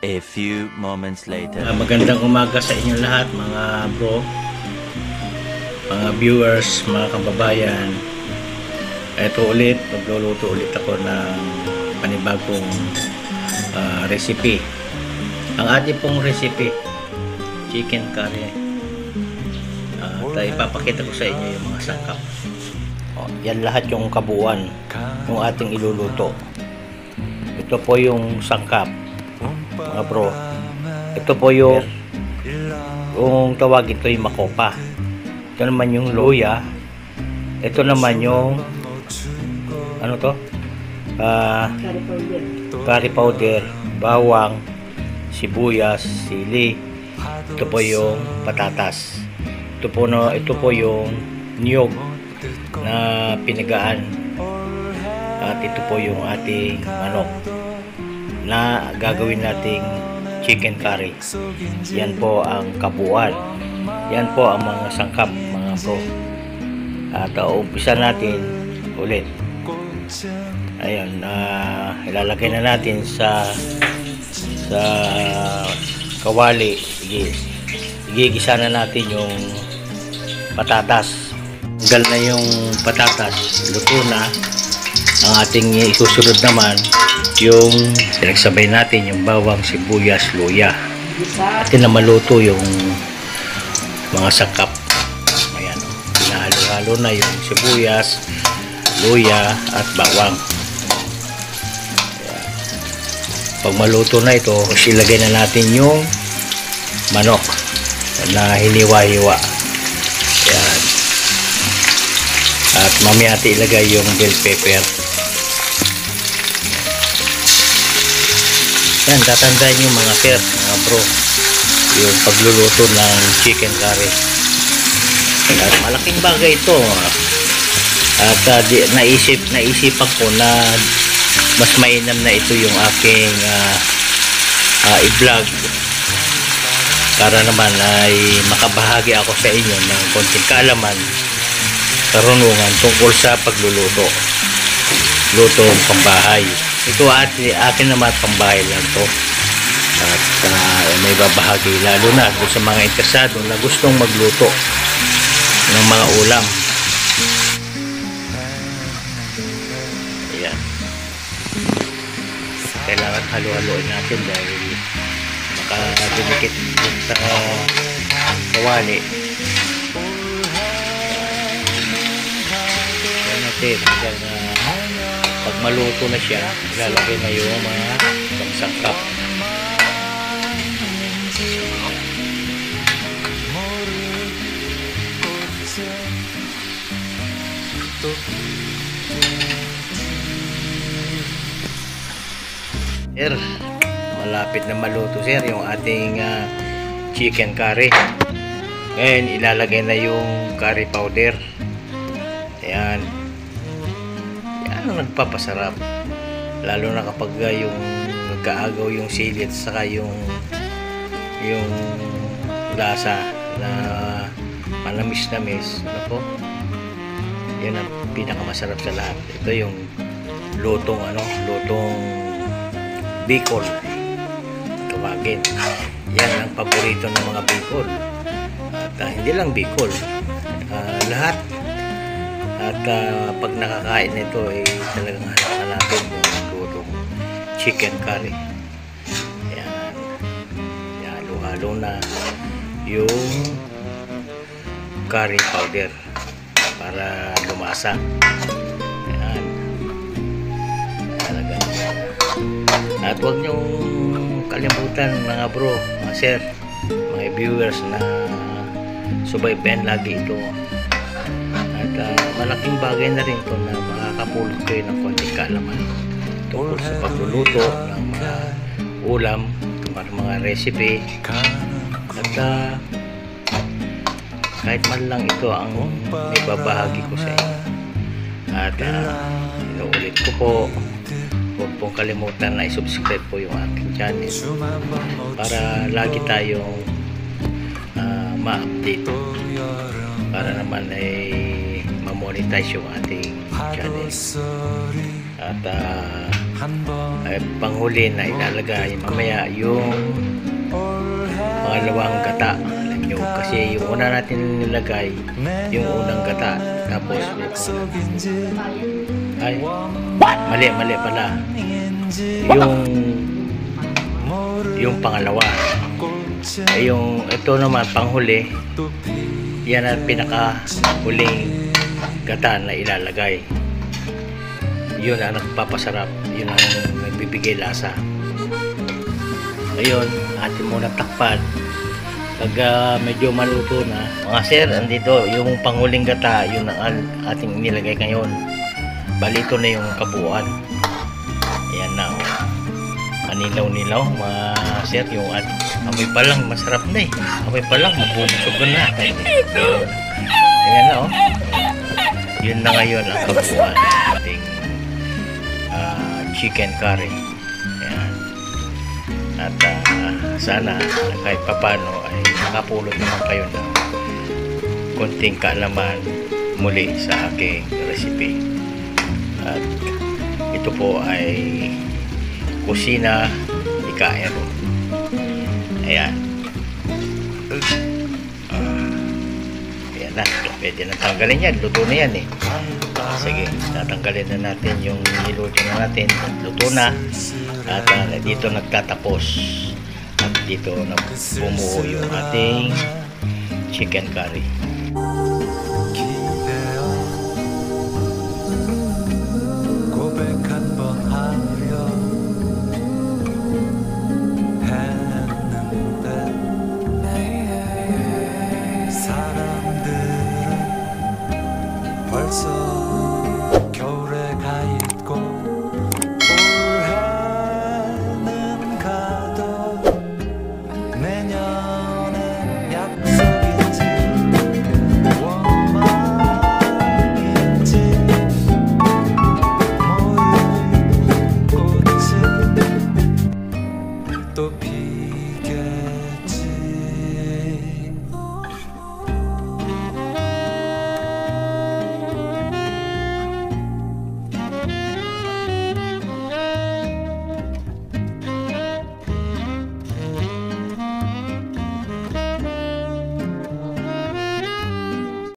A few moments later. Magandang umaga sa inyo lahat mga bro, mga viewers, mga kababayan. Ito ulit, magluluto ulit ako ng panibagong recipe. Ang ating pong recipe, chicken curry. At ipapakita ko sa inyo yung mga sangkap. Yan lahat yung kabuuan ng ating iluluto. Ito po yung sangkap mga bro. Ito po yung tawag ito yung makopa. Ito naman yung luya. Ito naman yung ano to? Curry powder, bawang, sibuyas, sili. Ito po yung patatas. Ito po yung niyog na pinigaan. At ito po yung ating manok na gagawin nating chicken curry. Yan po ang kabuuan. Yan po ang mga sangkap mga bro. At umpisa natin ulit. Ayun, ilalagay na natin sa kawali. Igigisa na natin yung patatas. Tanggal na yung patatas, luto na. Ang ating isusunod naman yung pinagsabay natin yung bawang, sibuyas, luya. At na maluto yung mga sangkap. Ayan, pinahalo-halo na yung sibuyas, luya at bawang. Ayan. Pag maluto na ito, ilagay na natin yung manok na hiniwa-hiwa. Ayan. At mamaya natin ilagay yung bell pepper. Yan, tatandaan yung mga sir, mga bro, yung pagluluto ng chicken curry. At malaking bagay ito. At naisipan ko na mas mainam na ito yung aking i-vlog para naman ay makabahagi ako sa inyo ng konting kaalaman, karunungan tungkol sa pagluluto. Lutong pambahay. Ito akin naman pambahay lang to. At may babahagi lalo na sa mga interesado na gustong magluto ng mga ulam. Ayan. Kailangan halo-haloin natin dahil makadumikit sa kawali. Ayan natin hanggang pag maluto na siya, ilalagay na yung mga pangsangkap. Sir, malapit na maluto sir yung ating chicken curry. Ngayon ilalagay na yung curry powder. Ayan. Yan ang nagpapasarap, lalo na kapag yung nagkaagaw yung sili at saka yung lasa na manamis-namis. Nako, yan ang pinakamasarap sa lahat. Ito yung lutong Bicol tawagin. Yan ang paborito ng mga Bicol. At hindi lang Bicol, lahat. At pag nakakain nito ay talagang hanapin yung lutong chicken curry. Ayan. Halo-halo na yung curry powder para lumasa. Ayan. Talaga. At huwag niyong kalimutan mga bro, mga sir, mga viewers na subaybayan lagi ito. At malaking bagay na rin ito na makakapulot kayo ng konting kaalaman tungkol sa pagluluto ng mga ulam, mga recipe. At kahit man lang ito ang ibabahagi ko sa inyo. At inuulit ko po, huwag pong kalimutan na i-subscribe po yung aking channel para lagi tayong ma-update, para naman ay ma-monetize yung ating channel. At panghuli na ilalagay mamaya yung pangalawang gata. Alam nyo, kasi yung una natin nilagay yung unang gata, tapos ay mali pala yung pangalawa. Ay yung ito naman panghuli, yan ang pinaka huling gata na ilalagay. Yun ang nagpapasarap, yun ang nagbibigay lasa. Ngayon, atin muna takpan. Pag medyo maluto na, mga sir, andito yung panghuling gata, yun ang ating nilagay ngayon. Bali, ito na yung kabuuan. Ayan na, oh. Manilaw-nilaw, mga sir, yung amoy pa lang, masarap na eh. Amoy pa lang, mabubusog na. Ayan na, oh. Yun na ngayon ang kabuuan ng ating chicken curry. Ayan. At sana kahit papano ay nakapulot naman kayo ng konting kaalaman muli sa aking recipe. At ito po ay kusina ni Kaero. Ayan. Ayan na. Pwede na tanggalin yan. Luto na yan eh. Sige, tatanggalin na natin yung niluto na natin. Luto na. At dito nagtatapos. At dito bumuo yung ating chicken curry.